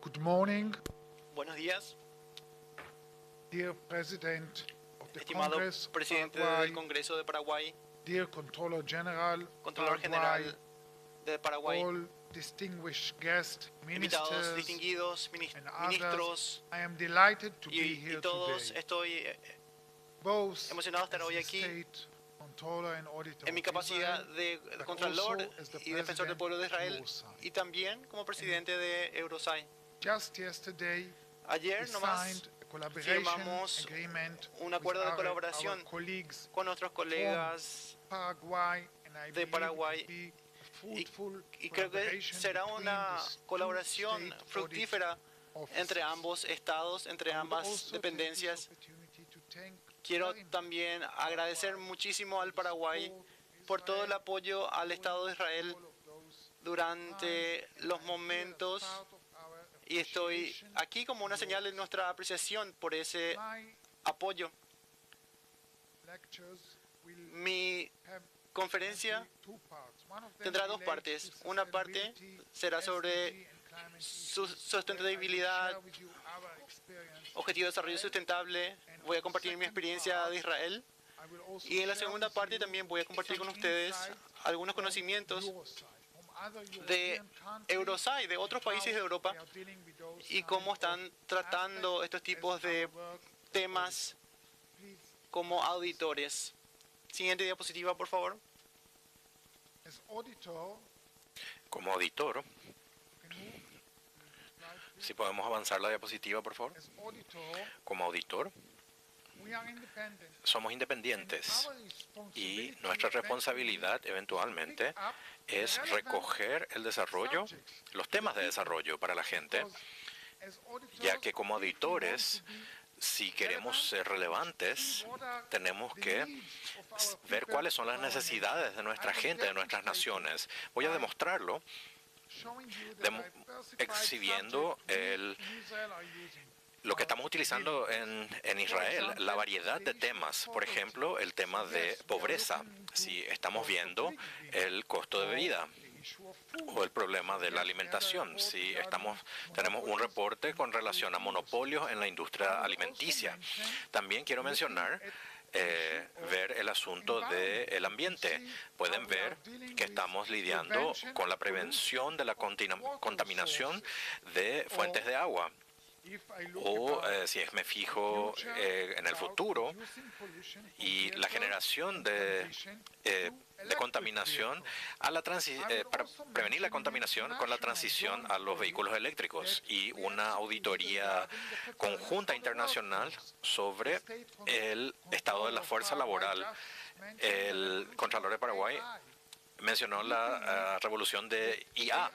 Good morning, Buenos días, dear President of the estimado Congress of presidente Paraguay, del Congreso de Paraguay, dear Controller General Controlador Paraguay, General de Paraguay, all distinguished guests, invitados ministers, distinguidos, and others. ministros I am delighted to be y here todos, today. estoy Both emocionado de estar as hoy the aquí State Controller and Auditor en mi of capacidad Israel, de but Contralor also as the y Defensor del President Pueblo de of Israel Eurosai. y también como presidente de Eurosai. Just yesterday, we Ayer nomás signed a collaboration firmamos agreement un with acuerdo de our colaboración colleagues con nuestros colegas Paraguay, and I de believe Paraguay it will be a fruitful y creo que collaboration será between una these two colaboración state fructífera audit entre offices. ambos estados, entre I would ambas also take this dependencias. opportunity to thank Quiero very much también agradecer muchísimo al Paraguay por todo el apoyo al Estado de Israel all of those durante times, and los I am here as momentos part of our y estoy appreciation aquí como una señal de nuestra apreciación por ese My apoyo. lectures will Mi have conferencia simply two parts. One of them tendrá dos relates partes. to Una parte sustainability, será sobre SDG, and climate su issues, where I will sustentabilidad, share with you our experience objetivo de desarrollo sustentable. Voy a compartir mi experiencia de Israel. I will also Y en la share segunda with parte you también voy a compartir con some ustedes insights algunos from conocimientos Eurosai, from other de European countries, Eurosai, de otros how países de Europa, they are dealing with those y cómo kind of están tratando estos aspects tipos as de our work temas please. como auditores. Siguiente diapositiva, por favor. As auditor, Como auditor, can you slide, please? si podemos avanzar la diapositiva, por favor. As auditor, Como auditor, we are independent. somos And our independientes y responsibility nuestra eventually responsabilidad is eventualmente to pick up the es relevant recoger el desarrollo, subjects, los temas de desarrollo para la gente, because as auditors, ya que como if we want to auditores, be si queremos ser relevantes, what are tenemos the que needs of our ver people, cuáles son las of our necesidades de nation. nuestra I will gente, de nuestras demonstrate naciones. Voy a demostrarlo showing you the demo- diversified exhibiendo subjects we el- in Israel are using. lo que estamos utilizando en Israel, la variedad de temas. Por ejemplo, el tema de pobreza. Si estamos viendo el costo de vida The issue of food. o el problema de la alimentación. Si tenemos un reporte con relación a monopolios en la industria alimenticia. También quiero mencionar ver el asunto del ambiente. Pueden ver que estamos lidiando con la prevención de la contaminación de fuentes de agua. If I look O about si me fijo en el futuro reducing pollution from y la vehicles generación and de transition de to electric contaminación vehicles. para prevenir la contaminación con la transición a los vehículos eléctricos y una auditoría conjunta internacional sobre el estado de la fuerza laboral. El Contralor de Paraguay mencionó la revolución de IA.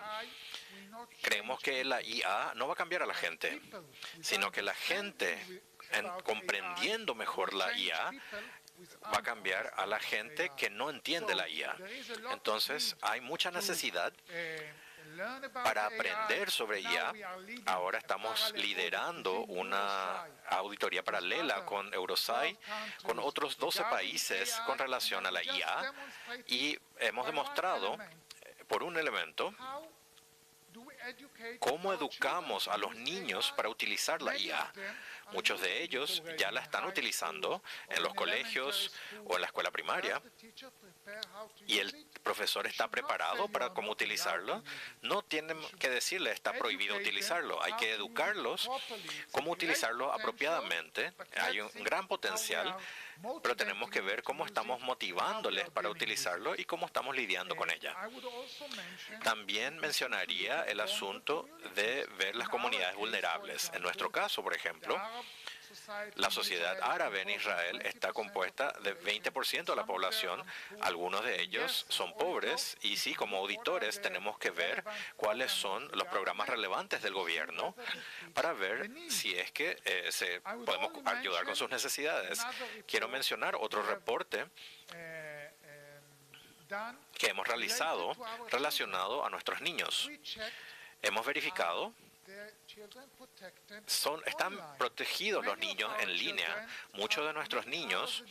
Creemos que la IA no va a cambiar a la gente, sino que la gente, comprendiendo mejor la IA, va a cambiar a la gente que no entiende la IA. Entonces, hay mucha necesidad para aprender sobre IA. Ahora estamos liderando una auditoría paralela con Eurosai, con otros 12 países con relación a la IA, y hemos demostrado, por un elemento, cómo educamos a los niños para utilizar la IA. Muchos de ellos ya la están utilizando en los colegios o en la escuela primaria, y el profesor está preparado para cómo utilizarlo. No tienen que decirle está prohibido utilizarlo. Hay que educarlos cómo utilizarlo apropiadamente. Hay un gran potencial, pero tenemos que ver cómo estamos motivándoles para utilizarlo y cómo estamos lidiando con ella. También mencionaría el asunto de ver las comunidades vulnerables. En nuestro caso, por ejemplo, la sociedad árabe en Israel está compuesta de 20% de la población. Algunos de ellos son pobres y sí, como auditores tenemos que ver cuáles son los programas relevantes del gobierno para ver si es que podemos ayudar con sus necesidades. Quiero mencionar otro reporte que hemos realizado relacionado a nuestros niños. Hemos verificado están protegidos los niños en línea. Muchos de nuestros niños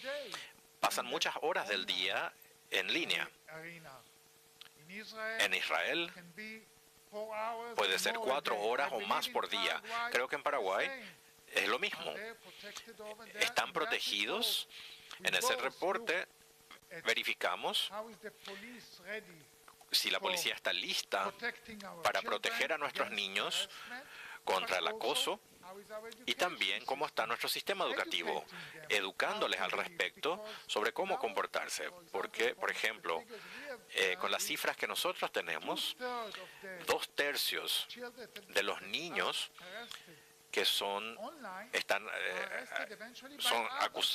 pasan muchas horas del día en línea. En Israel puede ser 4 horas o más por día. Creo que en Paraguay es lo mismo. Están protegidos. En ese reporte verificamos si la policía está lista para proteger a nuestros niños contra el acoso y también cómo está nuestro sistema educativo, educándoles al respecto sobre cómo comportarse. Porque, por ejemplo, con las cifras que nosotros tenemos, 2/3 de los niños que son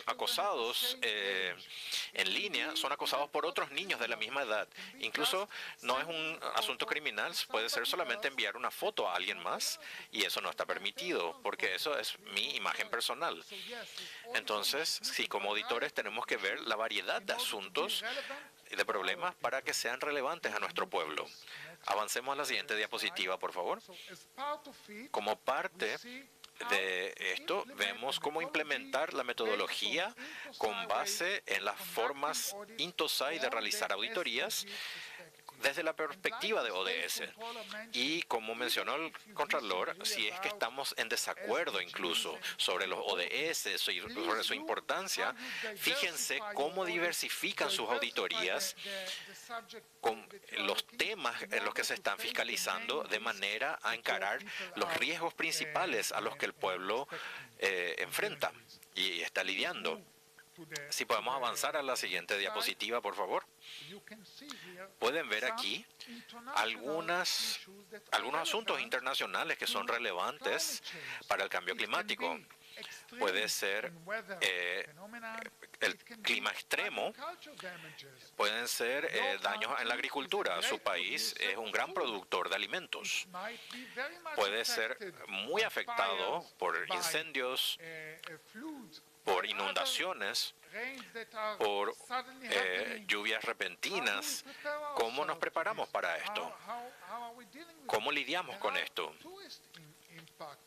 acosados en línea, son acosados por otros niños de la misma edad. Incluso no es un asunto criminal, puede ser solamente enviar una foto a alguien más y eso no está permitido, porque eso es mi imagen personal. Entonces, sí, como auditores tenemos que ver la variedad de asuntos y de problemas para que sean relevantes a nuestro pueblo. Avancemos a la siguiente diapositiva, por favor. Como parte de esto, vemos cómo implementar la metodología con base en las formas INTOSAI de realizar auditorías desde la perspectiva de ODS. Y como mencionó el Contralor, si es que estamos en desacuerdo incluso sobre los ODS, sobre su importancia, fíjense cómo diversifican sus auditorías con los temas en los que se están fiscalizando de manera a encarar los riesgos principales a los que el pueblo enfrenta y está lidiando. Si podemos avanzar a la siguiente diapositiva, por favor. Pueden ver aquí algunos asuntos internacionales que son relevantes para el cambio climático. Puede ser el clima extremo, pueden ser daños en la agricultura. Su país es un gran productor de alimentos. Puede ser muy afectado por incendios, por inundaciones, por lluvias repentinas. ¿Cómo nos preparamos para esto? ¿Cómo lidiamos con esto?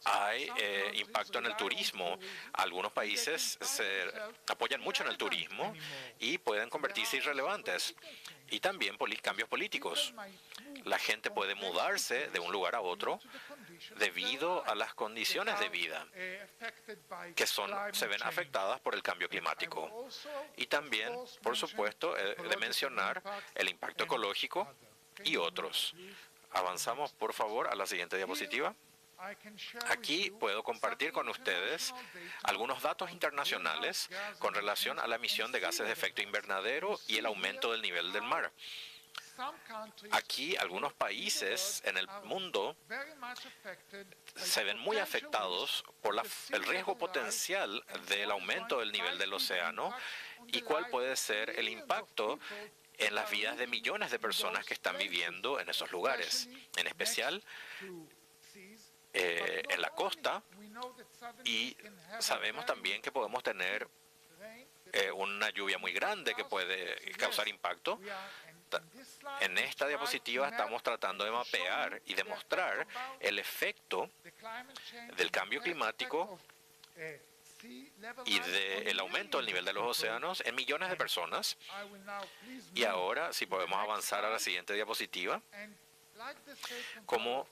Hay impacto en el turismo. Algunos países se apoyan mucho en el turismo y pueden convertirse irrelevantes. Y también cambios políticos. La gente puede mudarse de un lugar a otro debido a las condiciones de vida que se ven afectadas por el cambio climático. Y también, por supuesto, de mencionar el impacto ecológico y otros. Avanzamos, por favor, a la siguiente diapositiva. Aquí puedo compartir con ustedes algunos datos internacionales con relación a la emisión de gases de efecto invernadero y el aumento del nivel del mar. Aquí algunos países en el mundo se ven muy afectados por el riesgo potencial del aumento del nivel del océano y cuál puede ser el impacto en las vidas de millones de personas que están viviendo en esos lugares, en especial en la costa, y sabemos también que podemos tener una lluvia muy grande que puede causar impacto. En esta diapositiva estamos tratando de mapear y demostrar el efecto del cambio climático y del aumento del nivel de los océanos en millones de personas. Y ahora, si podemos avanzar a la siguiente diapositiva. Como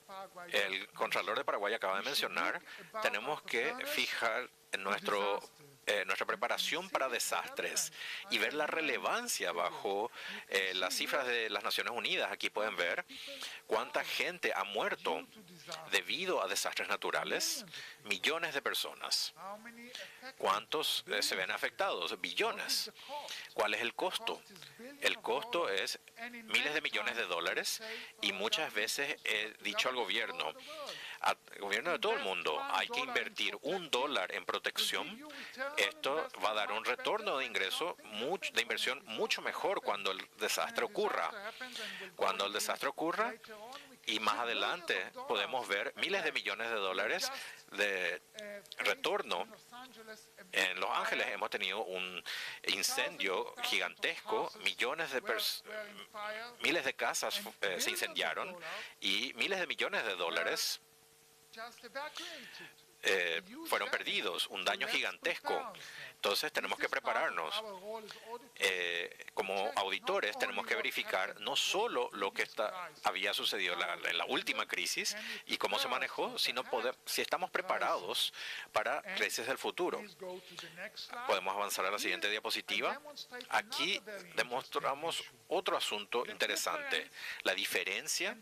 el Contralor de Paraguay acaba de mencionar, tenemos que fijar en nuestra preparación para desastres y ver la relevancia bajo las cifras de las Naciones Unidas. Aquí pueden ver cuánta gente ha muerto debido a desastres naturales. Millones de personas. ¿Cuántos se ven afectados? Billones. ¿Cuál es el costo? El costo es miles de millones de dólares y muchas veces he dicho al gobierno de todo el mundo, hay que invertir $1 en protección. Esto va a dar un retorno de ingreso, de inversión mucho mejor cuando el desastre ocurra. Cuando el desastre ocurra, y más adelante podemos ver miles de millones de dólares de retorno. En Los Ángeles hemos tenido un incendio gigantesco, miles de casas se incendiaron y miles de millones de dólares fueron perdidos, un daño gigantesco. Entonces tenemos que prepararnos. Como auditores tenemos que verificar no solo lo que había sucedido en la última crisis y cómo se manejó, sino si estamos preparados para crisis del futuro. Podemos avanzar a la siguiente diapositiva. Aquí demostramos otro asunto interesante, la diferencia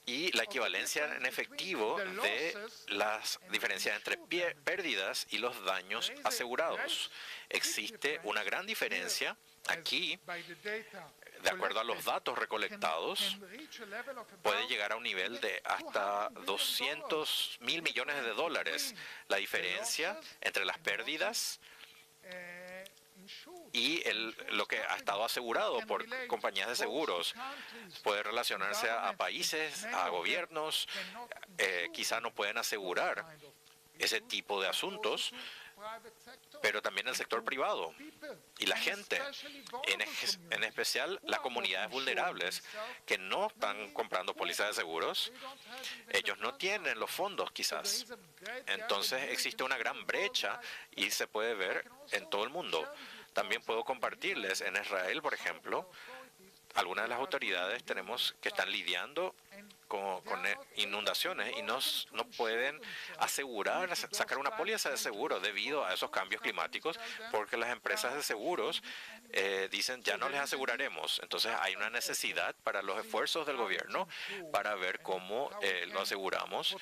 y la equivalencia en efectivo de las diferencias entre pérdidas y los daños asegurados. Existe una gran diferencia aquí. De acuerdo a los datos recolectados, puede llegar a un nivel de hasta 200.000 millones de dólares. La diferencia entre las pérdidas y lo que ha estado asegurado por compañías de seguros puede relacionarse a países, a gobiernos, quizá no pueden asegurar ese tipo de asuntos, pero también el sector privado y la gente, en especial las comunidades vulnerables que no están comprando pólizas de seguros, ellos no tienen los fondos quizás. Entonces existe una gran brecha y se puede ver en todo el mundo. También puedo compartirles en Israel, por ejemplo, algunas de las autoridades que están lidiando con inundaciones y no pueden asegurar, sacar una póliza de seguro debido a esos cambios climáticos, porque las empresas de seguros dicen ya no les aseguraremos. Entonces hay una necesidad para los esfuerzos del gobierno para ver cómo lo aseguramos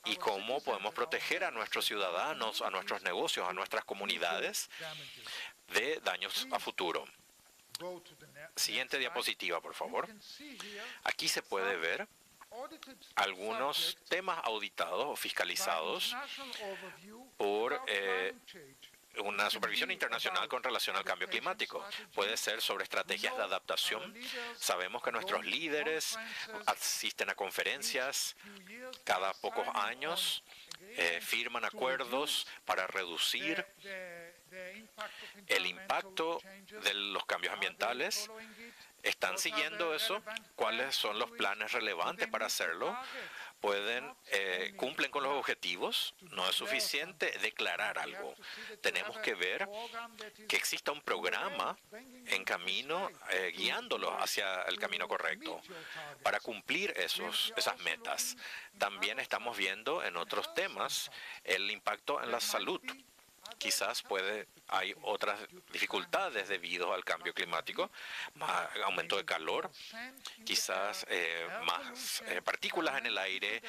y cómo podemos proteger a nuestros ciudadanos, a nuestros negocios, a nuestras comunidades de daños a futuro. Siguiente diapositiva, por favor. Aquí se puede ver algunos temas auditados o fiscalizados por una supervisión internacional con relación al cambio climático. Puede ser sobre estrategias de adaptación. Sabemos que nuestros líderes asisten a conferencias cada pocos años, firman acuerdos para reducir el impacto de los cambios ambientales. ¿Están siguiendo eso? ¿Cuáles son los planes relevantes para hacerlo? ¿Cumplen con los objetivos? No es suficiente declarar algo. Tenemos que ver que exista un programa en camino guiándolos hacia el camino correcto para cumplir esas metas. También estamos viendo en otros temas el impacto en la salud. Quizás hay otras dificultades debido al cambio climático, más aumento de calor, quizás más partículas en el aire.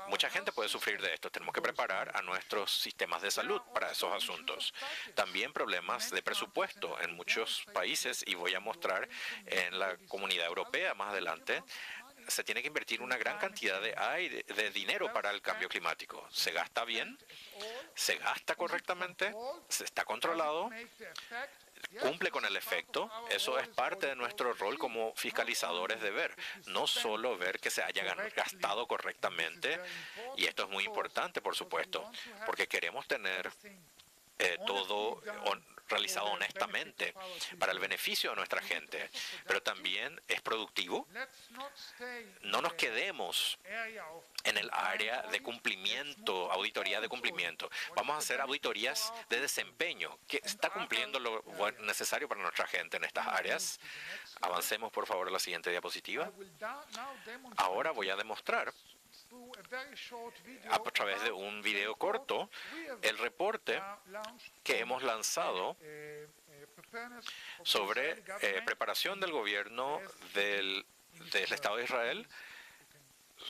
Mucha gente puede sufrir de esto. Tenemos que preparar a nuestros sistemas de salud para esos asuntos. También problemas de presupuesto en muchos países, y voy a mostrar en la Comunidad Europea más adelante. Se tiene que invertir una gran cantidad de dinero para el cambio climático. ¿Se gasta bien? ¿Se gasta correctamente? ¿Se está controlado? ¿Cumple con el efecto? Eso es parte de nuestro rol como fiscalizadores de ver. No solo ver que se haya gastado correctamente, y esto es muy importante, por supuesto, porque queremos tener todo realizado honestamente para el beneficio de nuestra gente, pero también es productivo. No nos quedemos en el área de cumplimiento, auditoría de cumplimiento. Vamos a hacer auditorías de desempeño, que está cumpliendo lo necesario para nuestra gente en estas áreas. Avancemos, por favor, a la siguiente diapositiva. Ahora voy a demostrar a través de un video corto el reporte que hemos lanzado sobre preparación del gobierno del Estado de Israel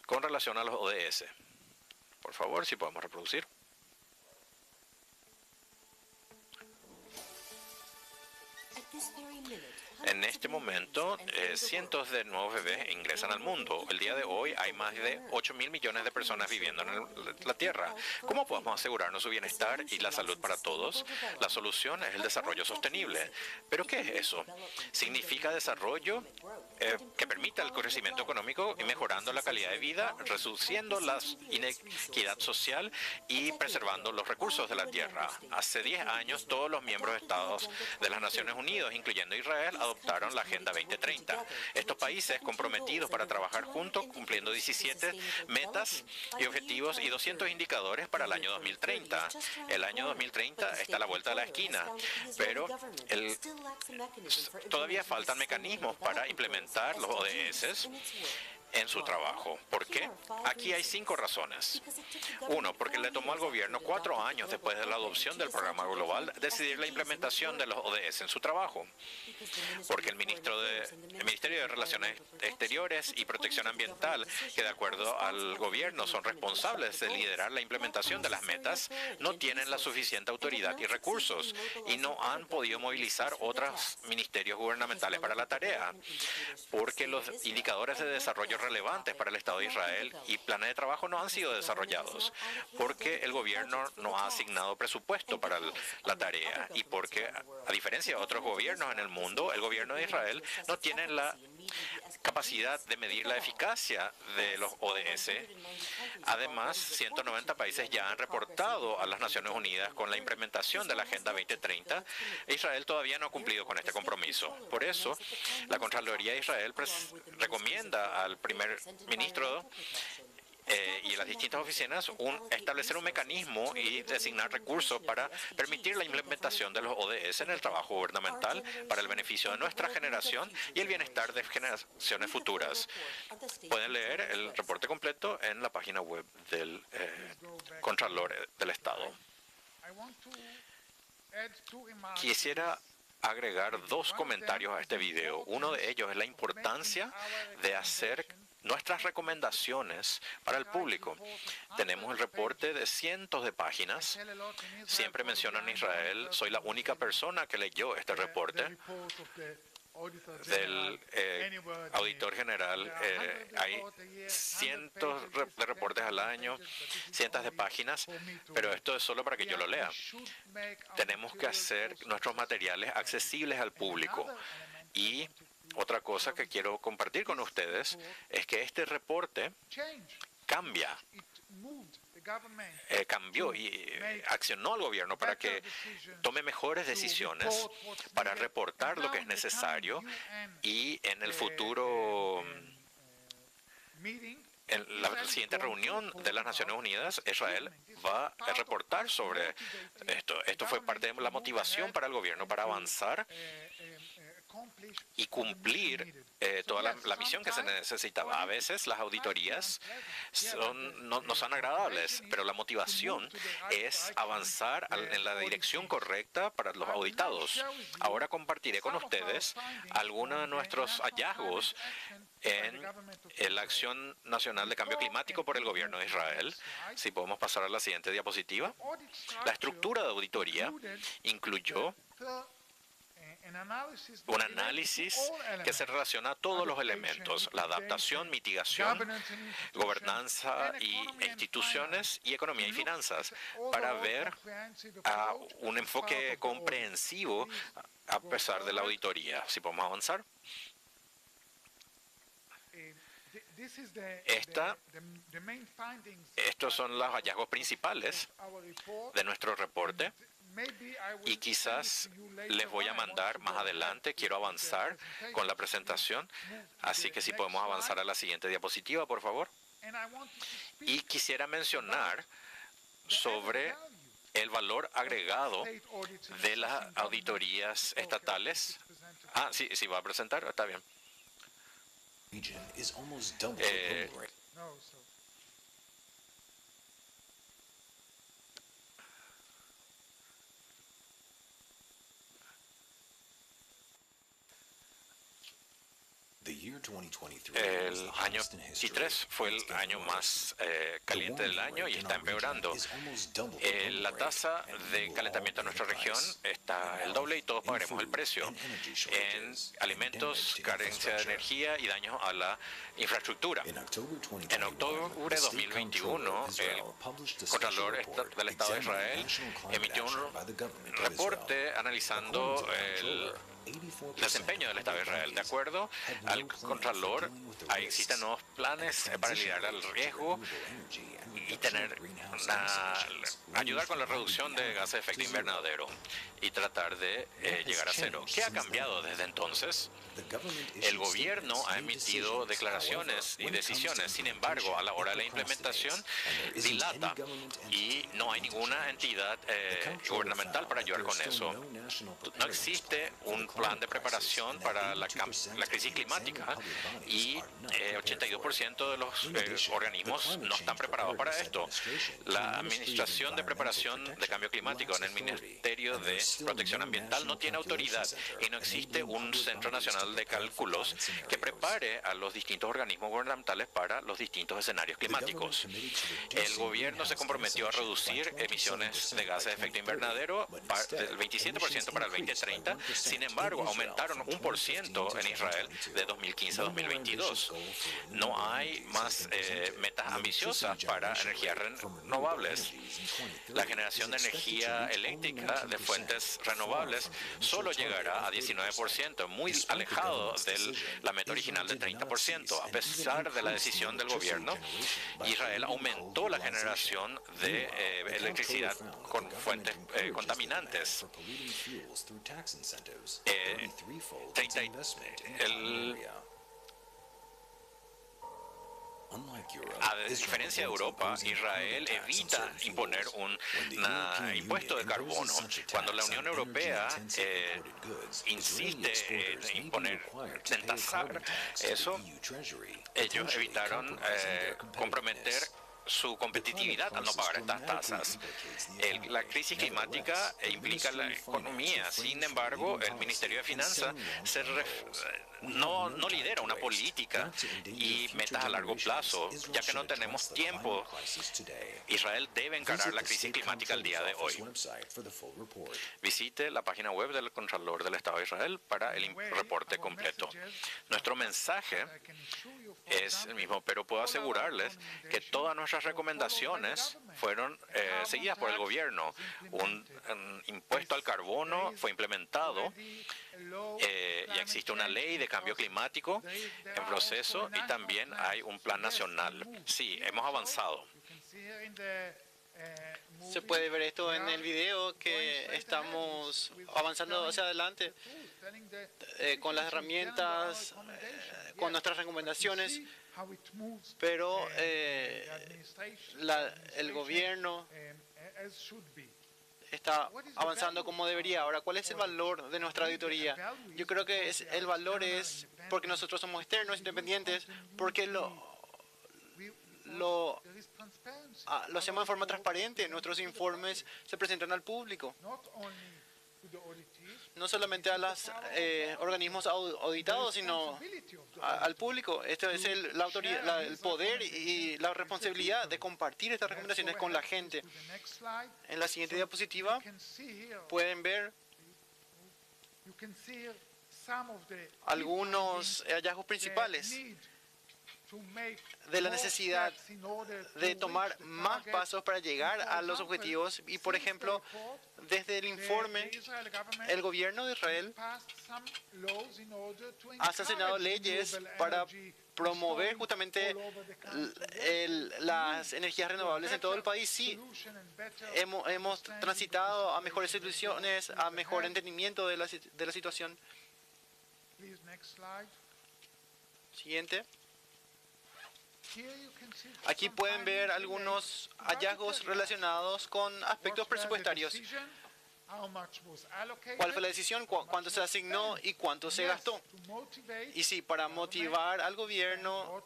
con relación a los ODS. Por favor, si podemos reproducir. En este momento, cientos de nuevos bebés ingresan al mundo. El día de hoy hay más de 8.000 millones de personas viviendo en la Tierra. ¿Cómo podemos asegurarnos su bienestar y la salud para todos? La solución es el desarrollo sostenible. ¿Pero qué es eso? Significa desarrollo que permita el crecimiento económico y mejorando mejorando la calidad de vida, reduciendo la inequidad social y preservando los recursos de la tierra. Hace 10 años, todos los miembros de Estados de las Naciones Unidas, incluyendo Israel, adoptaron la Agenda 2030. Estos países comprometidos para trabajar juntos, cumpliendo 17 metas y objetivos y 200 indicadores para el año 2030. El año 2030 está a la vuelta de la esquina, pero todavía faltan mecanismos para implementar los ODS en su trabajo. ¿Por qué? Aquí hay 5 razones. 1, porque le tomó al gobierno 4 años después de la adopción del programa global decidir la implementación de los ODS en su trabajo. Porque el Ministerio de Relaciones Exteriores y Protección Ambiental, que de acuerdo al gobierno son responsables de liderar la implementación de las metas, no tienen la suficiente autoridad y recursos y no han podido movilizar otros ministerios gubernamentales para la tarea. Porque los indicadores de desarrollo relevantes para el Estado de Israel y planes de trabajo no han sido desarrollados, porque el gobierno no ha asignado presupuesto para la tarea y porque, a diferencia de otros gobiernos en el mundo, el gobierno de Israel no tiene la capacidad de medir la eficacia de los ODS. Además, 190 países ya han reportado a las Naciones Unidas con la implementación de la Agenda 2030. Israel todavía no ha cumplido con este compromiso. Por eso, la Contraloría de Israel recomienda al primer ministro y las distintas oficinas establecer un mecanismo y designar recursos para permitir la implementación de los ODS en el trabajo gubernamental para el beneficio de nuestra generación y el bienestar de generaciones futuras. Pueden leer el reporte completo en la página web del Contralor del Estado. Quisiera agregar 2 comentarios a este video. Uno de ellos es la importancia de hacer nuestras recomendaciones para el público. Tenemos el reporte de cientos de páginas. Siempre mencionan Israel. Soy la única persona que leyó este reporte del auditor general. Hay cientos de reportes al año, cientos de páginas, pero esto es solo para que yo lo lea. Tenemos que hacer nuestros materiales accesibles al público. Y otra cosa que quiero compartir con ustedes es que este reporte cambió y accionó al gobierno para que tome mejores decisiones, para reportar lo que es necesario y en el futuro, en la siguiente reunión de las Naciones Unidas, Israel va a reportar sobre esto. Esto fue parte de la motivación para el gobierno para avanzar y cumplir toda la misión que se necesitaba. A veces las auditorías no son agradables, pero la motivación es avanzar en la dirección correcta para los auditados. Ahora compartiré con ustedes algunos de nuestros hallazgos en la Acción Nacional de Cambio Climático por el Gobierno de Israel. Si podemos pasar a la siguiente diapositiva. La estructura de auditoría incluyó un análisis que se relaciona a todos los elementos: la adaptación, mitigación, gobernanza e instituciones, y economía y finanzas, para ver un enfoque comprensivo a pesar de la auditoría. Si podemos avanzar. Estos son los hallazgos principales de nuestro reporte. Y quizás les voy a mandar más adelante. Quiero avanzar con la presentación. Así que si podemos avanzar a la siguiente diapositiva, por favor. Y quisiera mencionar sobre el valor agregado de las auditorías estatales. Sí, va a presentar. Está bien. El año 23 fue el año más caliente del año y está empeorando. La tasa de calentamiento en nuestra región está el doble y todos pagaremos el precio en alimentos, carencia de energía y daños a la infraestructura. En octubre de 2021, el Contralor del Estado de Israel emitió un reporte analizando desempeño del Estado de Israel. De acuerdo al Contralor, ahí existen nuevos planes para lidiar al riesgo y ayudar con la reducción de gases de efecto invernadero y tratar de llegar a cero. ¿Qué ha cambiado desde entonces? El gobierno ha emitido declaraciones y decisiones, sin embargo, a la hora de la implementación dilata y no hay ninguna entidad gubernamental para ayudar con eso. No existe un plan de preparación para la crisis climática y 82% de los organismos no están preparados para esto. La Administración de Preparación de Cambio Climático en el Ministerio de Protección Ambiental no tiene autoridad y no existe un Centro Nacional de Cálculos que prepare a los distintos organismos gubernamentales para los distintos escenarios climáticos. El gobierno se comprometió a reducir emisiones de gases de efecto invernadero del 27% para el 2030. Sin embargo, aumentaron 1% en Israel de 2015 a 2022. No hay más metas ambiciosas para energías renovables. La generación de energía eléctrica de fuentes renovables solo llegará a 19%, muy alejado de la meta original de 30%. A pesar de la decisión del gobierno, Israel aumentó la generación de electricidad con fuentes contaminantes. A diferencia de Europa, Israel evita imponer un impuesto de carbono. Cuando la Unión Europea insiste en tasar eso, ellos evitaron comprometer su competitividad al no pagar estas tasas. La crisis climática implica la economía. Sin embargo, el Ministerio de Finanzas no lidera una política y metas a largo plazo, ya que no tenemos tiempo. Israel debe encarar la crisis climática el día de hoy. Visite la página web del Contralor del Estado de Israel para el reporte completo. Nuestro mensaje es el mismo, pero puedo asegurarles que todas nuestras recomendaciones fueron seguidas por el gobierno. Un impuesto al carbono fue implementado. Ya existe una ley de cambio climático en proceso y también hay un plan nacional. Sí, hemos avanzado. Se puede ver esto en el video que estamos avanzando hacia adelante con las herramientas, con nuestras recomendaciones, pero el gobierno está avanzando como debería. Ahora, ¿cuál es el valor de nuestra auditoría? Yo creo que el valor es porque nosotros somos externos, independientes, porque lo hacemos de forma transparente. Nuestros informes se presentan al público, no solamente a los organismos auditados, sino al público. Esto es la autoridad, el poder y la responsabilidad de compartir estas recomendaciones con la gente. En la siguiente diapositiva pueden ver algunos hallazgos principales de la necesidad de tomar más pasos para llegar a los objetivos. Y, por ejemplo, desde el informe, el gobierno de Israel ha sancionado leyes para promover justamente las energías renovables en todo el país. Sí, hemos transitado a mejores soluciones, a mejor entendimiento de la situación. Siguiente. Aquí pueden ver algunos hallazgos relacionados con aspectos presupuestarios. ¿Cuál fue la decisión? ¿Cuánto se asignó y cuánto se gastó? Y sí, para motivar al gobierno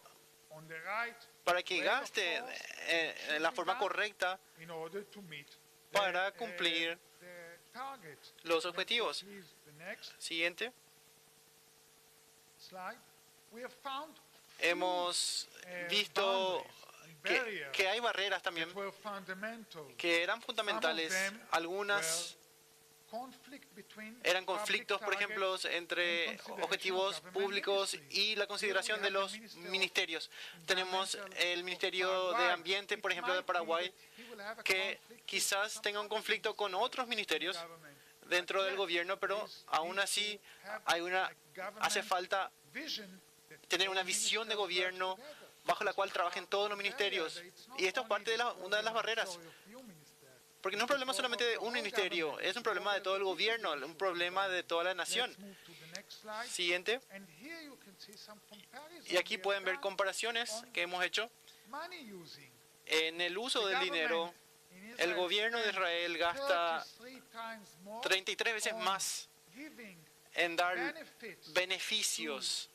para que gaste en la forma correcta para cumplir los objetivos. Siguiente. Hemos visto que hay barreras también que eran fundamentales. Algunas eran conflictos, por ejemplo, entre objetivos públicos y la consideración de los ministerios. Tenemos el Ministerio de Ambiente, por ejemplo, de Paraguay, que quizás tenga un conflicto con otros ministerios dentro del gobierno, pero aún así hace falta tener una visión de gobierno bajo la cual trabajen todos los ministerios. Y esto es parte de una de las barreras. Porque no es un problema solamente de un ministerio, es un problema de todo el gobierno, un problema de toda la nación. Siguiente. Y aquí pueden ver comparaciones que hemos hecho. En el uso del dinero, el gobierno de Israel gasta 33 veces más en dar beneficios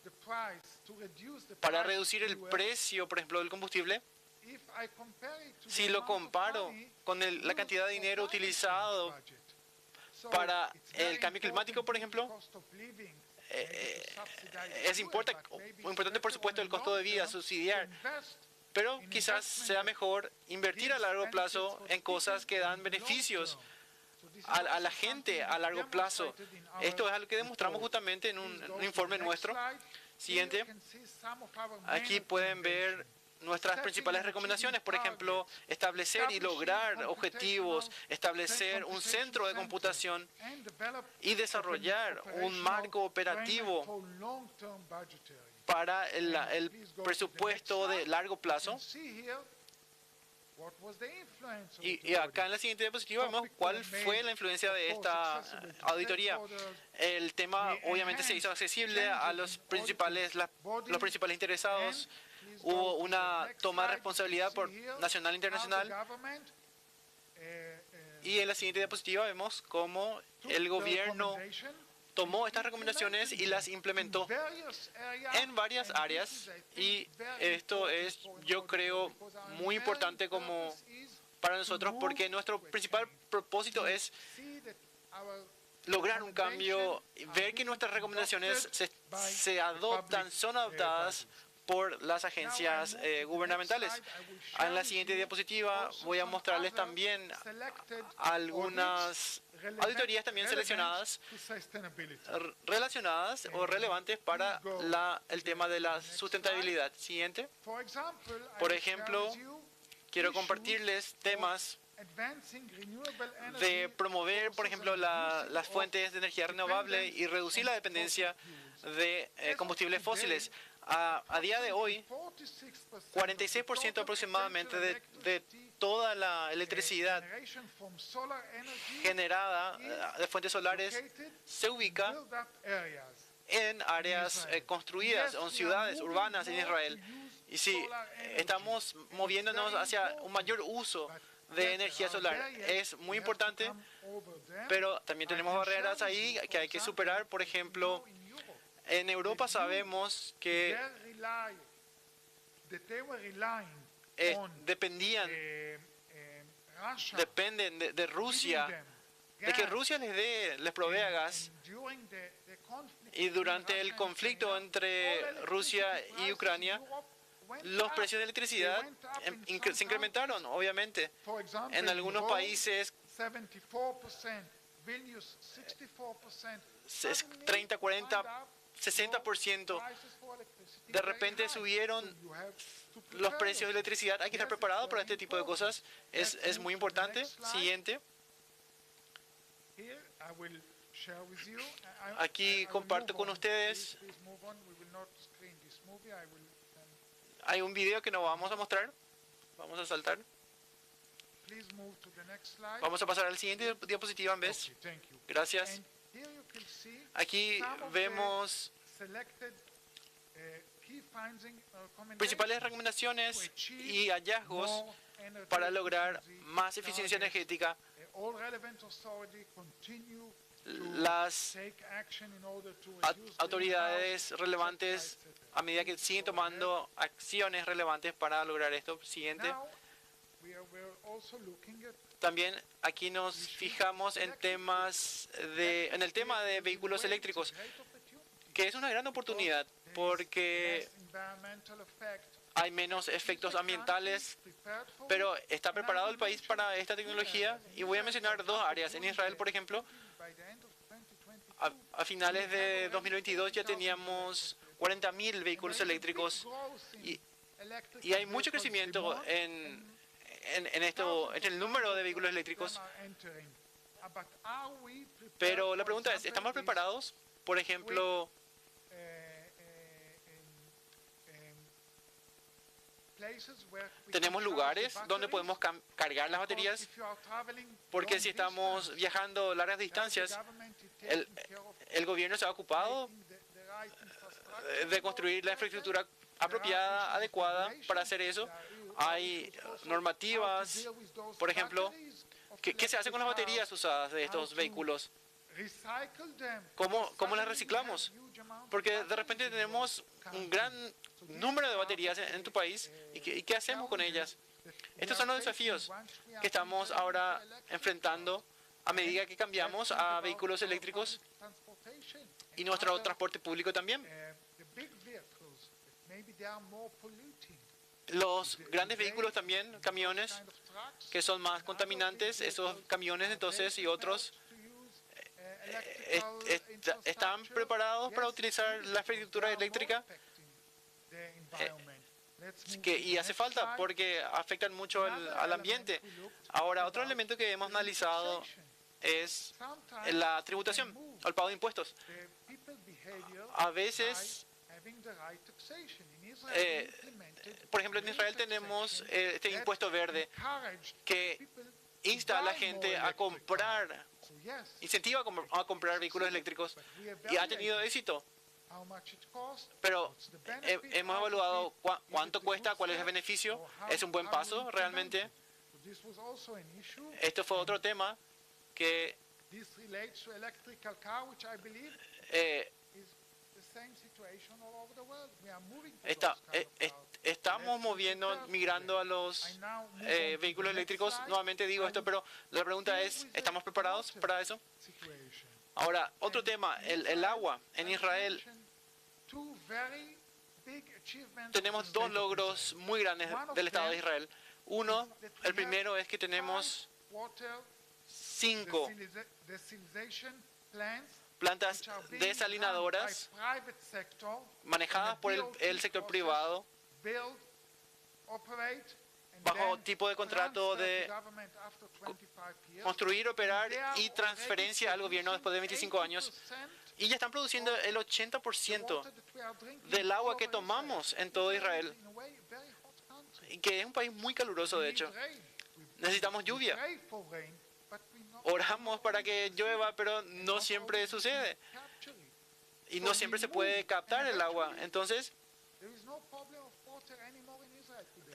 para reducir el precio, por ejemplo, del combustible. Si lo comparo con la cantidad de dinero utilizado para el cambio climático, por ejemplo, es importante, por supuesto, el costo de vida, subsidiar, pero quizás sea mejor invertir a largo plazo en cosas que dan beneficios a la gente a largo plazo. Esto es algo que demostramos justamente en un informe nuestro. Siguiente. Aquí pueden ver nuestras principales recomendaciones, por ejemplo, establecer y lograr objetivos, establecer un centro de computación y desarrollar un marco operativo para el presupuesto de largo plazo. Y acá en la siguiente diapositiva vemos cuál fue la influencia de esta auditoría. El tema obviamente se hizo accesible a los principales interesados. Hubo una toma de responsabilidad por nacional e internacional. Y en la siguiente diapositiva vemos cómo el gobierno tomó estas recomendaciones y las implementó en varias áreas. Y esto es, yo creo, muy importante como para nosotros, porque nuestro principal propósito es lograr un cambio, ver que nuestras recomendaciones son adoptadas por las agencias gubernamentales. En la siguiente diapositiva voy a mostrarles también algunas auditorías también seleccionadas, relacionadas o relevantes para el tema de la sustentabilidad. Siguiente. Por ejemplo, quiero compartirles temas de promover, por ejemplo, las fuentes de energía renovable y reducir la dependencia de combustibles fósiles. A día de hoy, 46% aproximadamente de toda la electricidad generada de fuentes solares se ubica en áreas construidas o en ciudades urbanas en Israel. Y si estamos moviéndonos hacia un mayor uso de energía solar, es muy importante, pero también tenemos barreras ahí que hay que superar. Por ejemplo, en Europa sabemos que dependen de Rusia, de que Rusia les provea gas. Y durante el conflicto entre Rusia y Ucrania, los precios de electricidad se incrementaron, obviamente. En algunos países 30, 40, 60%. De repente subieron los precios de electricidad. Hay que estar preparado para este tipo de cosas. Es muy importante. Siguiente. Aquí comparto con ustedes. Hay un video que no vamos a mostrar. Vamos a saltar. Vamos a pasar al siguiente diapositiva en vez. Gracias. Aquí vemos principales recomendaciones y hallazgos para lograr más eficiencia energética. Las autoridades relevantes a medida que siguen tomando acciones relevantes para lograr esto. Siguiente. También aquí nos fijamos en el tema de vehículos eléctricos, que es una gran oportunidad porque hay menos efectos ambientales, pero ¿está preparado el país para esta tecnología? Y voy a mencionar dos áreas. En Israel, por ejemplo, a finales de 2022 ya teníamos 40.000 vehículos eléctricos y hay mucho crecimiento en el número de vehículos eléctricos. Pero la pregunta es, ¿estamos preparados? Por ejemplo, ¿tenemos lugares donde podemos cargar las baterías? Porque si estamos viajando largas distancias, el gobierno se ha ocupado de construir la infraestructura apropiada, adecuada para hacer eso. Hay normativas, por ejemplo, ¿qué se hace con las baterías usadas de estos vehículos? ¿Cómo las reciclamos? Porque de repente tenemos un gran número de baterías en tu país y ¿qué hacemos con ellas? Estos son los desafíos que estamos ahora enfrentando a medida que cambiamos a vehículos eléctricos y nuestro transporte público también. Los grandes vehículos también, camiones, que son más contaminantes, esos camiones entonces y otros están preparados para utilizar la infraestructura eléctrica y hace falta porque afectan mucho al ambiente. Ahora, otro elemento que hemos analizado es la tributación o el pago de impuestos. A veces, por ejemplo, en Israel tenemos este impuesto verde que insta a la gente a comprar, incentiva a comprar vehículos eléctricos y ha tenido éxito. Pero hemos evaluado cuánto cuesta, cuál es el beneficio. Es un buen paso realmente. Esto fue otro tema que estamos migrando a los vehículos eléctricos. Nuevamente digo esto, pero la pregunta es, ¿estamos preparados para eso? Ahora, otro tema, el agua. En Israel tenemos dos logros muy grandes del Estado de Israel. Uno, el primero es que tenemos 5 plantas desalinadoras manejadas por el sector privado bajo tipo de contrato de construir, operar y transferencia al gobierno después de 25 años. Y ya están produciendo el 80% del agua que tomamos en todo Israel, que es un país muy caluroso, de hecho. Necesitamos lluvia. Oramos para que llueva, pero no siempre sucede. Y no siempre se puede captar el agua. Entonces,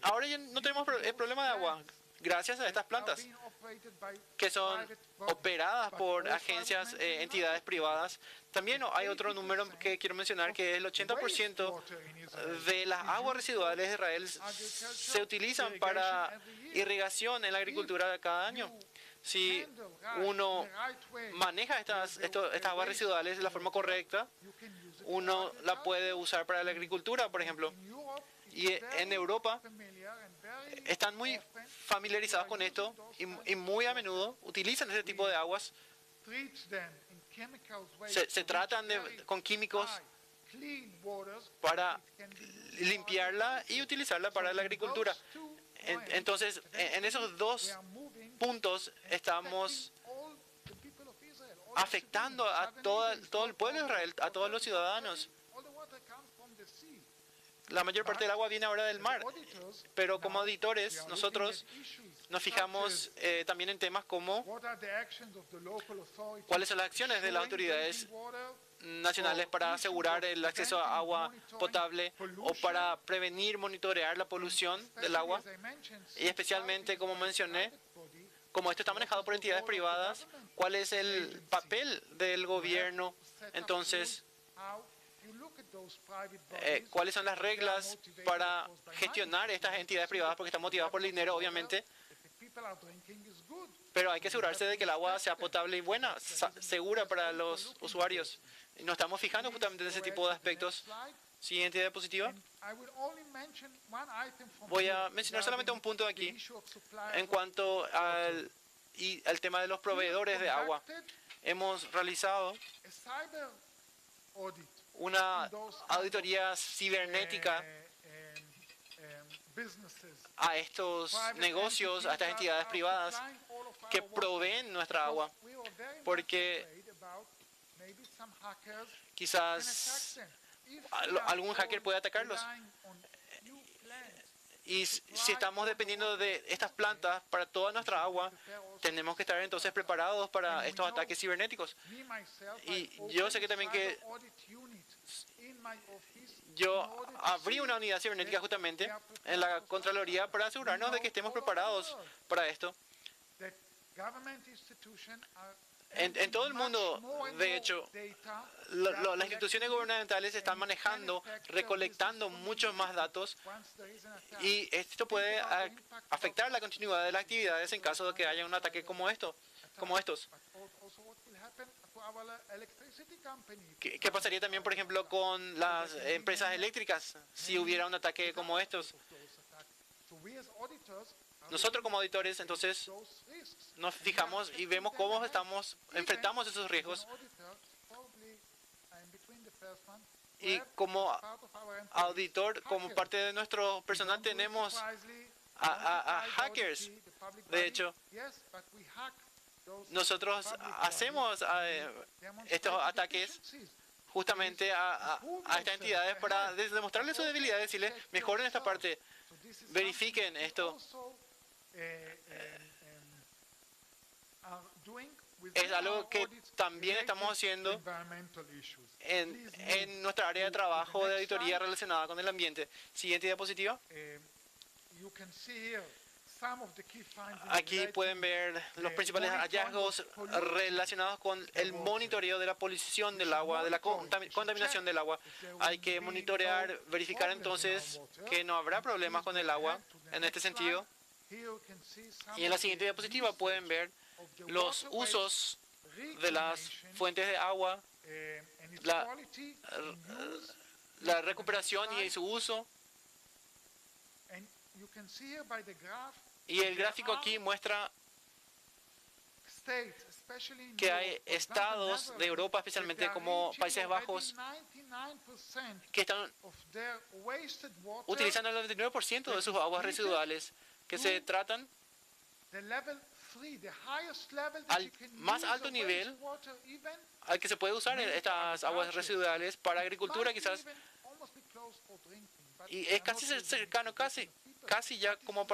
ahora ya no tenemos el problema de agua, gracias a estas plantas, que son operadas por agencias, entidades privadas. También hay otro número que quiero mencionar, que es el 80% de las aguas residuales de Israel se utilizan para irrigación en la agricultura cada año. Si uno maneja estas aguas residuales de la forma correcta, uno la puede usar para la agricultura, por ejemplo. Y en Europa están muy familiarizados con esto y muy a menudo utilizan ese tipo de aguas. Se tratan con químicos para limpiarla y utilizarla para la agricultura. Entonces, en esos dos puntos estamos afectando a todo el pueblo de Israel, a todos los ciudadanos. La mayor parte del agua viene ahora del mar, pero como auditores nosotros nos fijamos también en temas como cuáles son las acciones de las autoridades nacionales para asegurar el acceso a agua potable o para prevenir, monitorear la polución del agua. Y especialmente, como mencioné, como esto está manejado por entidades privadas, ¿cuál es el papel del gobierno? Entonces, ¿cuáles son las reglas para gestionar estas entidades privadas? Porque están motivadas por el dinero, obviamente. Pero hay que asegurarse de que el agua sea potable y buena, segura para los usuarios. Y nos estamos fijando justamente en ese tipo de aspectos. Siguiente diapositiva. Voy a mencionar solamente un punto aquí en cuanto al tema de los proveedores de agua. Hemos realizado una auditoría cibernética a estos negocios, a estas entidades privadas que proveen nuestra agua, porque quizás algún hacker puede atacarlos. Y si estamos dependiendo de estas plantas para toda nuestra agua, tenemos que estar entonces preparados para estos ataques cibernéticos. Y yo sé que también que yo abrí una unidad cibernética justamente en la Contraloría para asegurarnos de que estemos preparados para esto. En todo el mundo, de hecho, las instituciones gubernamentales están manejando, recolectando muchos más datos y esto puede afectar la continuidad de las actividades en caso de que haya un ataque como estos. ¿Qué pasaría también, por ejemplo, con las empresas eléctricas si hubiera un ataque como estos? Nosotros como auditores, entonces, nos fijamos y vemos cómo enfrentamos esos riesgos. Y como auditor, como parte de nuestro personal, tenemos a hackers. De hecho, nosotros hacemos estos ataques justamente a estas entidades para demostrarles sus debilidades, decirles, mejoren esta parte, verifiquen esto. Es algo que también estamos haciendo en nuestra área de trabajo de auditoría relacionada con el ambiente. Siguiente diapositiva. Aquí pueden ver los principales hallazgos relacionados con el monitoreo de la polución del agua, de la contaminación del agua. Hay que monitorear, verificar entonces que no habrá problemas con el agua en este sentido. Y en la siguiente diapositiva pueden ver los usos de las fuentes de agua, la recuperación y su uso. Y el gráfico aquí muestra que hay estados de Europa, especialmente como Países Bajos, que están utilizando el 99% de sus aguas residuales, que se tratan al más alto nivel al que se puede usar estas aguas residuales para agricultura quizás, y es casi cercano, casi ya como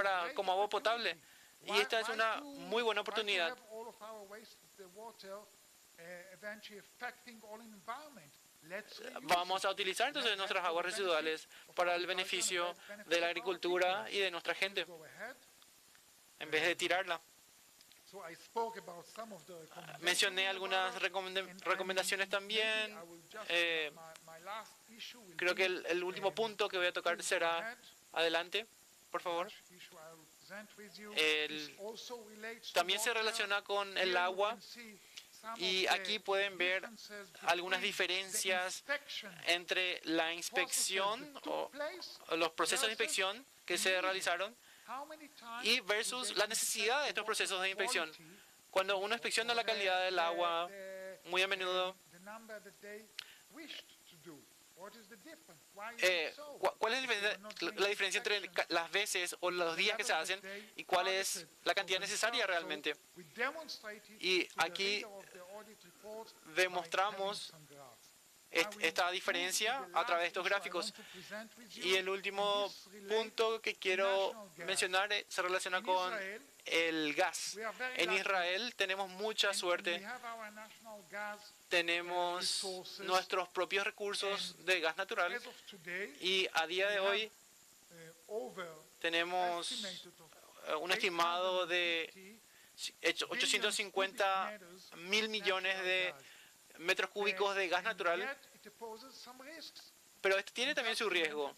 agua potable, y esta es una muy buena oportunidad. Vamos a utilizar entonces nuestras aguas residuales para el beneficio de la agricultura y de nuestra gente, en vez de tirarla. Mencioné algunas recomendaciones también. Creo que el último punto que voy a tocar será, adelante, por favor. También se relaciona con el agua. Y aquí pueden ver algunas diferencias entre la inspección o los procesos de inspección que se realizaron y versus la necesidad de estos procesos de inspección. Cuando uno inspecciona la calidad del agua, muy a menudo, ¿cuál es la diferencia entre las veces o los días que se hacen y cuál es la cantidad necesaria realmente? Y aquí demostramos esta diferencia a través de estos gráficos. Y el último punto que quiero mencionar se relaciona con el gas. En Israel tenemos mucha suerte. Tenemos nuestros propios recursos de gas natural y a día de hoy tenemos un estimado de 850 mil millones de metros cúbicos de gas natural, pero esto tiene también su riesgo.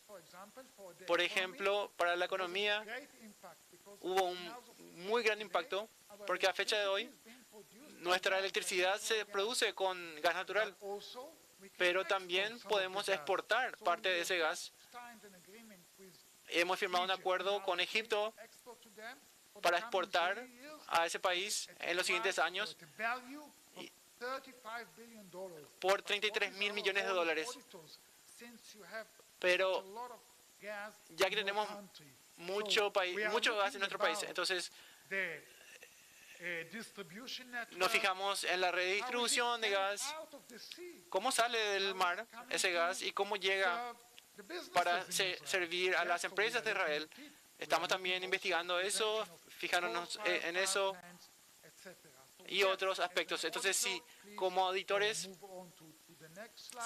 Por ejemplo, para la economía hubo un muy gran impacto porque a fecha de hoy nuestra electricidad se produce con gas natural, pero también podemos exportar parte de ese gas. Hemos firmado un acuerdo con Egipto para exportar a ese país en los siguientes años por 33 mil millones de dólares. Pero ya que tenemos mucho gas en nuestro país. Entonces, nos fijamos en la redistribución de gas, cómo sale del mar ese gas y cómo llega para servir a las empresas de Israel. Estamos también investigando eso, fijándonos en eso y otros aspectos. Entonces, sí, como auditores,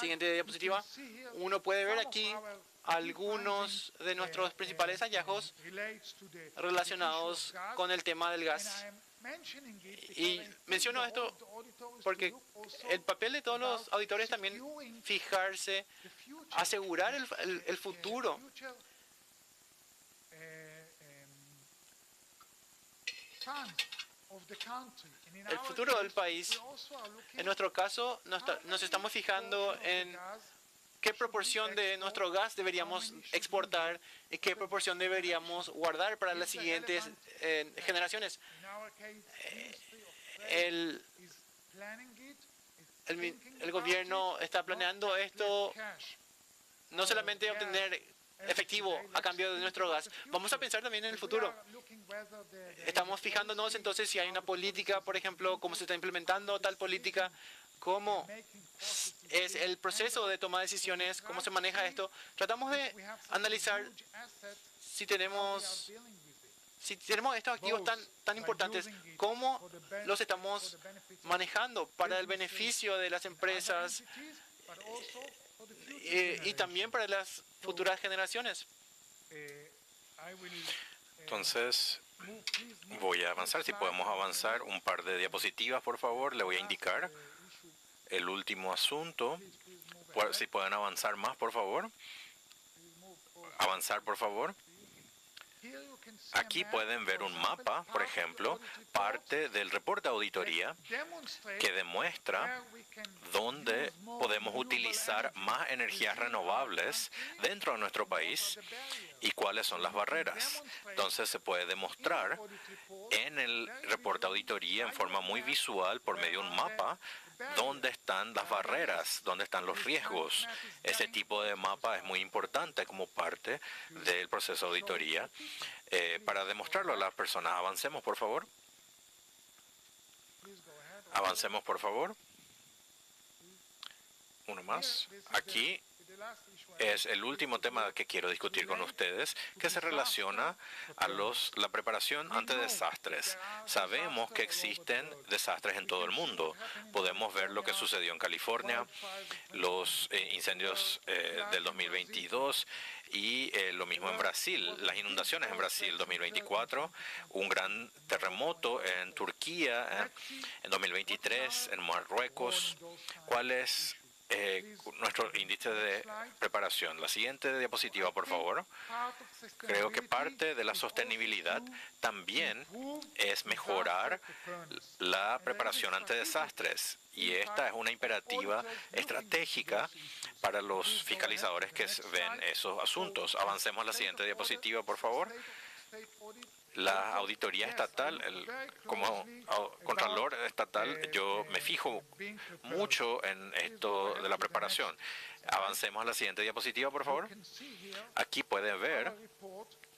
siguiente diapositiva, uno puede ver aquí algunos de nuestros principales hallazgos relacionados con el tema del gas. Y menciono esto porque el papel de todos los auditores también fijarse, asegurar el futuro. El futuro del país. En nuestro caso, nos estamos fijando en qué proporción de nuestro gas deberíamos exportar y qué proporción deberíamos guardar para las siguientes generaciones. El gobierno está planeando esto, no solamente obtener efectivo a cambio de nuestro gas. Vamos a pensar también en el futuro. Estamos fijándonos entonces si hay una política, por ejemplo, cómo se está implementando tal política, cómo es el proceso de toma de decisiones, cómo se maneja esto. Tratamos de analizar si tenemos estos activos tan importantes, cómo los estamos manejando para el beneficio de las empresas y también para las futuras generaciones. Entonces, voy a avanzar. Si podemos avanzar un par de diapositivas, por favor, le voy a indicar el último asunto. Si pueden avanzar más, por favor. Avanzar, por favor. Aquí pueden ver un mapa, por ejemplo, parte del reporte de auditoría que demuestra dónde podemos utilizar más energías renovables dentro de nuestro país y cuáles son las barreras. Entonces se puede demostrar en el reporte de auditoría en forma muy visual por medio de un mapa dónde están las barreras, dónde están los riesgos. Ese tipo de mapa es muy importante como parte del proceso de auditoría. Para demostrarlo a las personas, avancemos, por favor. Avancemos, por favor. Uno más. Aquí es el último tema que quiero discutir con ustedes, que se relaciona a la preparación ante desastres. Sabemos que existen desastres en todo el mundo. Podemos ver lo que sucedió en California, los incendios del 2022 y lo mismo en Brasil, las inundaciones en Brasil 2024, un gran terremoto en Turquía en 2023, en Marruecos. ¿Cuál es nuestro índice de preparación? La siguiente diapositiva, por favor. Creo que parte de la sostenibilidad también es mejorar la preparación ante desastres. Y esta es una imperativa estratégica para los fiscalizadores que ven esos asuntos. Avancemos a la siguiente diapositiva, por favor. La auditoría estatal, como contralor estatal, yo me fijo mucho en esto de la preparación. Avancemos a la siguiente diapositiva, por favor. Aquí pueden ver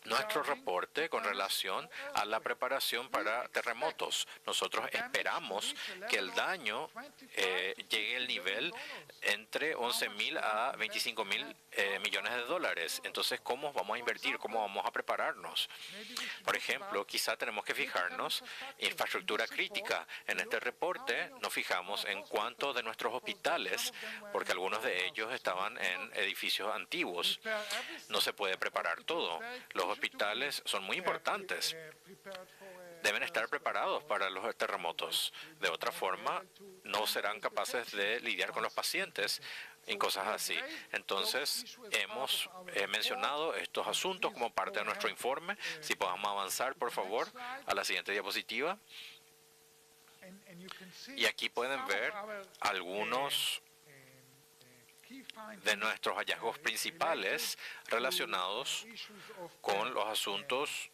nuestro reporte con relación a la preparación para terremotos. Nosotros esperamos que el daño llegue al nivel entre 11.000 a 25.000 millones de dólares. Entonces, ¿cómo vamos a invertir? ¿Cómo vamos a prepararnos? Por ejemplo, quizá tenemos que fijarnos en infraestructura crítica. En este reporte nos fijamos en cuántos de nuestros hospitales, porque algunos de ellos estaban en edificios antiguos. No se puede preparar todo. Los hospitales son muy importantes. Deben estar preparados para los terremotos. De otra forma, no serán capaces de lidiar con los pacientes y cosas así. Entonces, hemos mencionado estos asuntos como parte de nuestro informe. Si podamos avanzar, por favor, a la siguiente diapositiva. Y aquí pueden ver algunos de nuestros hallazgos principales relacionados con los asuntos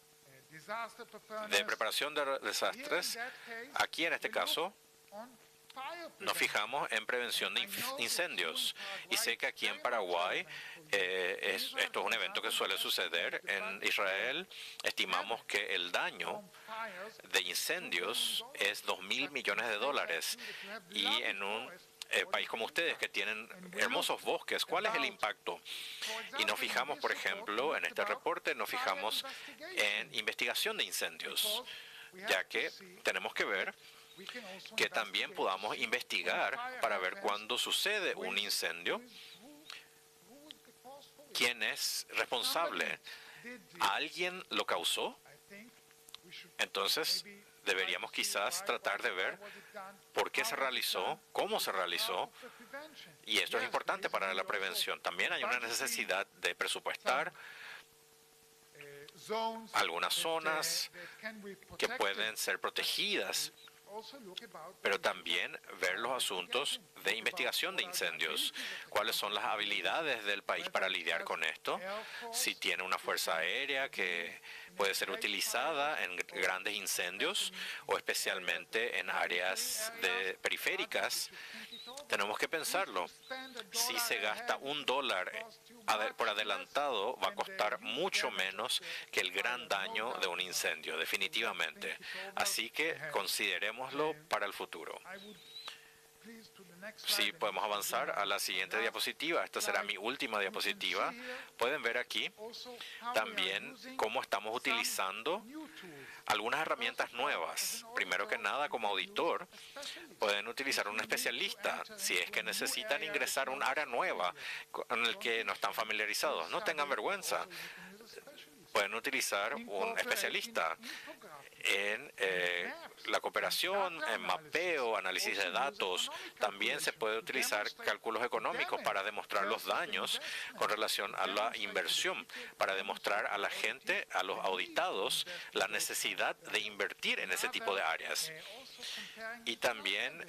de preparación de desastres. Aquí, en este caso, nos fijamos en prevención de incendios. Y sé que aquí en Paraguay esto es un evento que suele suceder. En Israel estimamos que el daño de incendios es $2.000 millones. Y en un país como ustedes que tienen hermosos bosques, ¿cuál es el impacto? Y nos fijamos, por ejemplo, en este reporte, nos fijamos en investigación de incendios, ya que tenemos que ver que también podamos investigar para ver cuándo sucede un incendio, quién es responsable. ¿Alguien lo causó? Entonces, deberíamos quizás tratar de ver por qué se realizó, cómo se realizó, y esto es importante para la prevención. También hay una necesidad de presupuestar algunas zonas que pueden ser protegidas, pero también ver los asuntos de investigación de incendios. ¿Cuáles son las habilidades del país para lidiar con esto? Si tiene una fuerza aérea que puede ser utilizada en grandes incendios o especialmente en áreas periféricas, tenemos que pensarlo. Si se gasta $1 por adelantado, va a costar mucho menos que el gran daño de un incendio, definitivamente. Así que considerémoslo para el futuro. Si podemos avanzar a la siguiente diapositiva. Esta será mi última diapositiva. Pueden ver aquí también cómo estamos utilizando algunas herramientas nuevas. Primero que nada, como auditor, pueden utilizar un especialista si es que necesitan ingresar a un área nueva con el que no están familiarizados. No tengan vergüenza. Pueden utilizar un especialista en la cooperación, en mapeo, análisis de datos. También se puede utilizar cálculos económicos para demostrar los daños con relación a la inversión, para demostrar a la gente, a los auditados, la necesidad de invertir en ese tipo de áreas. Y también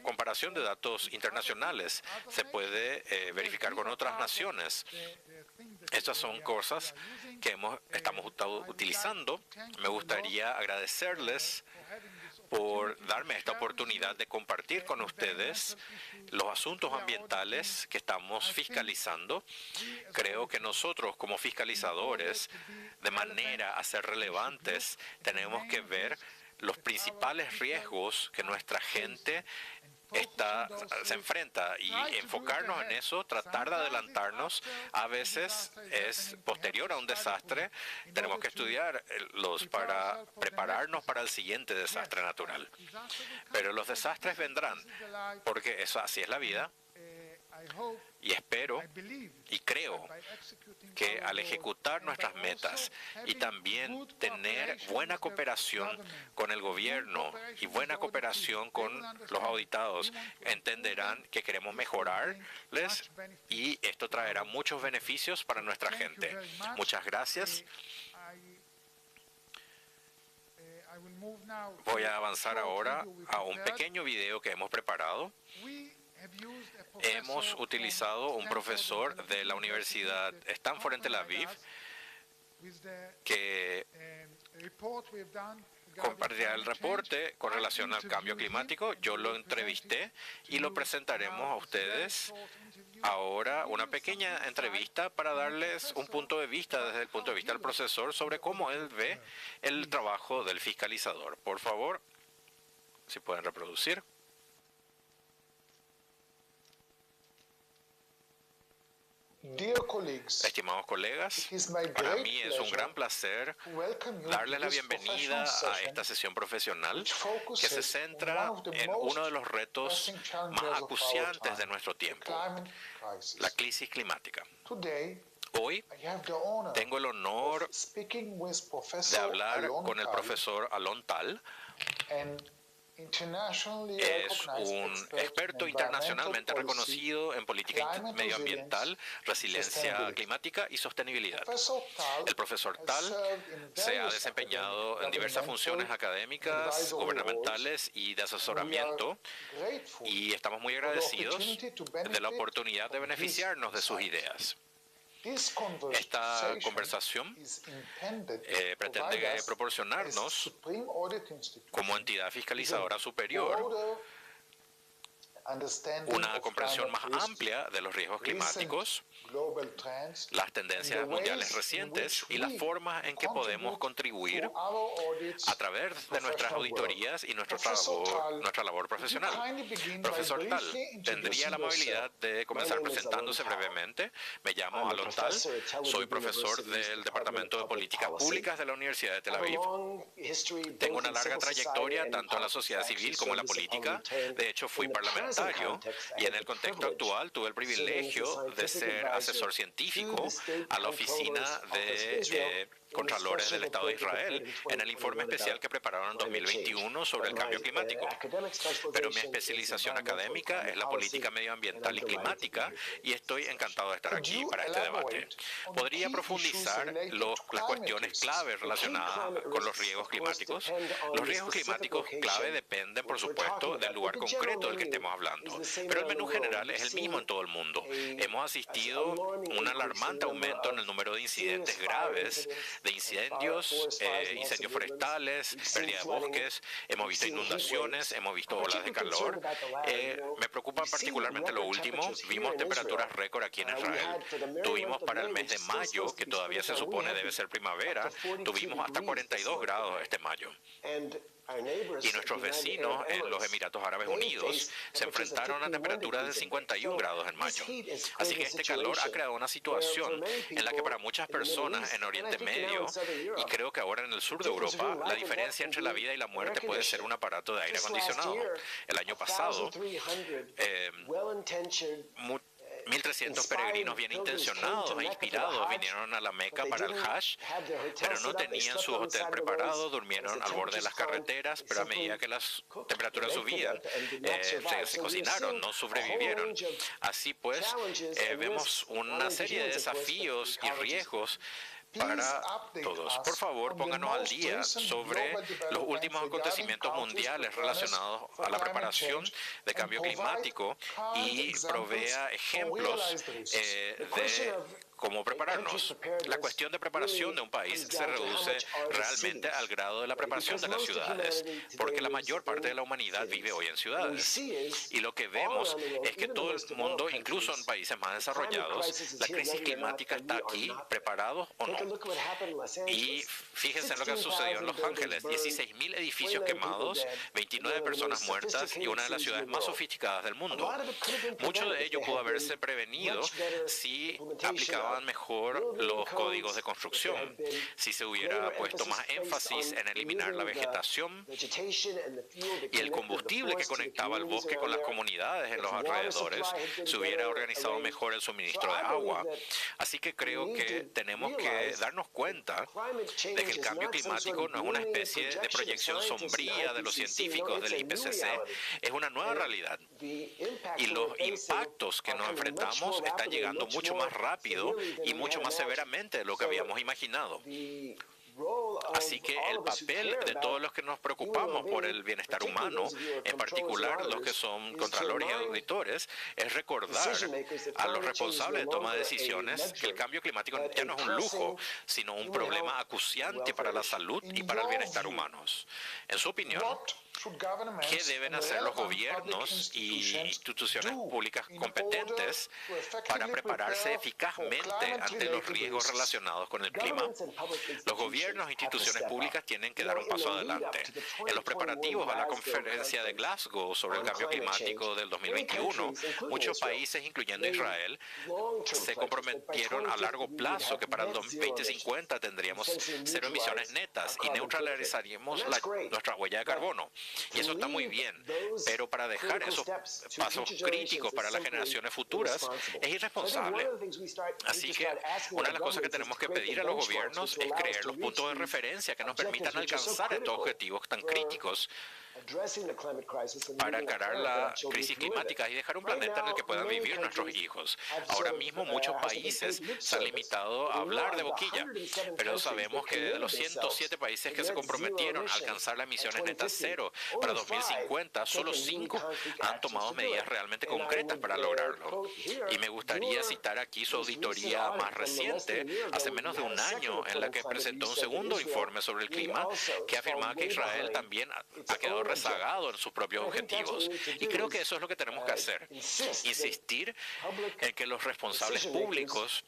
comparación de datos internacionales. Se puede verificar con otras naciones. Estas son cosas que estamos utilizando. Me gustaría agradecerles por darme esta oportunidad de compartir con ustedes los asuntos ambientales que estamos fiscalizando. Creo que nosotros como fiscalizadores, de manera a ser relevantes, tenemos que ver los principales riesgos que nuestra gente se enfrenta y enfocarnos en eso, tratar de adelantarnos. A veces es posterior a un desastre. Tenemos que estudiarlos para prepararnos para el siguiente desastre natural. Pero los desastres vendrán, porque así es la vida. Y espero y creo que al ejecutar nuestras metas y también tener buena cooperación con el gobierno y buena cooperación con los auditados, entenderán que queremos mejorarles y esto traerá muchos beneficios para nuestra gente. Muchas gracias. Voy a avanzar ahora a un pequeño video que hemos preparado. Hemos utilizado un profesor de la Universidad Stanford en Tel Aviv que compartirá el reporte con relación al cambio climático. Yo lo entrevisté y lo presentaremos a ustedes ahora, una pequeña entrevista para darles un punto de vista desde el punto de vista del profesor sobre cómo él ve el trabajo del fiscalizador. Por favor, si pueden reproducir. Estimados colegas, para mí es un gran placer darles la bienvenida a esta sesión profesional que se centra en uno de los retos más acuciantes de nuestro tiempo, la crisis climática. Hoy tengo el honor de hablar con el profesor Alon Tal. Es un experto internacionalmente reconocido en política medioambiental, resiliencia climática y sostenibilidad. El profesor Tal se ha desempeñado en diversas funciones académicas, gubernamentales y de asesoramiento, y estamos muy agradecidos de la oportunidad de beneficiarnos de sus ideas. Esta conversación pretende proporcionarnos, como entidad fiscalizadora superior, una comprensión más amplia de los riesgos climáticos, las tendencias mundiales recientes y las formas en que podemos contribuir a través de nuestras auditorías y nuestra labor profesional. Profesor Tal, ¿tendría la amabilidad de comenzar presentándose brevemente? Me llamo Alon Tal, soy profesor del Departamento de Políticas Públicas de la Universidad de Tel Aviv. Tengo una larga trayectoria tanto en la sociedad civil como en la política. De hecho, fui parlamentario y en el contexto actual tuve el privilegio de ser asesor científico a la oficina de Contralores del Estado de Israel en el informe especial que prepararon en 2021 sobre el cambio climático. Pero mi especialización académica es la política medioambiental y climática y estoy encantado de estar aquí para este debate. ¿Podría profundizar las cuestiones claves relacionadas con los riesgos climáticos? Los riesgos climáticos clave dependen, por supuesto, del lugar concreto del que estemos hablando, pero el menú general es el mismo en todo el mundo. Hemos asistido a un alarmante aumento en el número de incidentes graves, de incendios, incendios forestales, pérdida de bosques, hemos visto inundaciones, hemos visto olas de calor. Me preocupa particularmente lo último, vimos temperaturas récord aquí en Israel. Tuvimos para el mes de mayo, que todavía se supone debe ser primavera, tuvimos hasta 42 grados este mayo. Y nuestros vecinos en los Emiratos Árabes Unidos se enfrentaron a temperaturas de 51 grados en mayo. Así que este calor ha creado una situación en la que para muchas personas en Oriente Medio, y creo que ahora en el sur de Europa, la diferencia entre la vida y la muerte puede ser un aparato de aire acondicionado. El año pasado, 1.300 peregrinos bien intencionados e inspirados vinieron a la Meca para el Hajj, pero no tenían su hotel preparado, durmieron al borde de las carreteras, pero a medida que las temperaturas subían, se cocinaron, no sobrevivieron. Así pues, vemos una serie de desafíos y riesgos para todos. Por favor, pónganos al día sobre los últimos acontecimientos mundiales relacionados a la preparación de cambio climático y provea ejemplos de cómo prepararnos. La cuestión de preparación de un país se reduce realmente al grado de la preparación de las ciudades, porque la mayor parte de la humanidad vive hoy en ciudades. Y lo que vemos es que todo el mundo, incluso en países más desarrollados, la crisis climática está aquí, preparados o no. Y fíjense en lo que sucedió en Los Ángeles, 16.000 edificios quemados, 29 personas muertas y una de las ciudades más sofisticadas del mundo. Mucho de ello pudo haberse prevenido si aplicaban mejor los códigos de construcción, si se hubiera puesto más énfasis en eliminar la vegetación y el combustible que conectaba el bosque con las comunidades en los alrededores, se hubiera organizado mejor el suministro de agua. Así que creo que tenemos que darnos cuenta de que el cambio climático no es una especie de proyección sombría de los científicos del IPCC, es una nueva realidad. Y los impactos que nos enfrentamos están llegando mucho más rápido y mucho más severamente de lo que habíamos imaginado. Así que el papel de todos los que nos preocupamos por el bienestar humano, en particular los que son contralores y auditores, es recordar a los responsables de toma de decisiones que el cambio climático ya no es un lujo, sino un problema acuciante para la salud y para el bienestar humanos. En su opinión, ¿qué deben hacer los gobiernos y instituciones públicas competentes para prepararse eficazmente ante los riesgos relacionados con el clima? Los gobiernos e instituciones públicas tienen que dar un paso adelante. En los preparativos a la conferencia de Glasgow sobre el cambio climático del 2021, muchos países, incluyendo Israel, se comprometieron a largo plazo que para el 2050 tendríamos cero emisiones netas y neutralizaríamos nuestra huella de carbono. Y eso está muy bien, pero para dejar esos pasos críticos para las generaciones futuras es irresponsable. Así que una de las cosas que tenemos que pedir a los gobiernos es crear los puntos de referencia que nos permitan alcanzar estos objetivos tan críticos para encarar la crisis climática y dejar un planeta en el que puedan vivir nuestros hijos. Ahora mismo muchos países se han limitado a hablar de boquilla, pero sabemos que de los 107 países que se comprometieron a alcanzar las emisiones netas cero para 2050, solo 5 han tomado medidas realmente concretas para lograrlo. Y me gustaría citar aquí su auditoría más reciente, hace menos de un año, en la que presentó un segundo informe sobre el clima que afirmaba que Israel también ha quedado rezagado en sus propios objetivos. Y creo que eso es lo que tenemos que hacer. Insistir en que los responsables públicos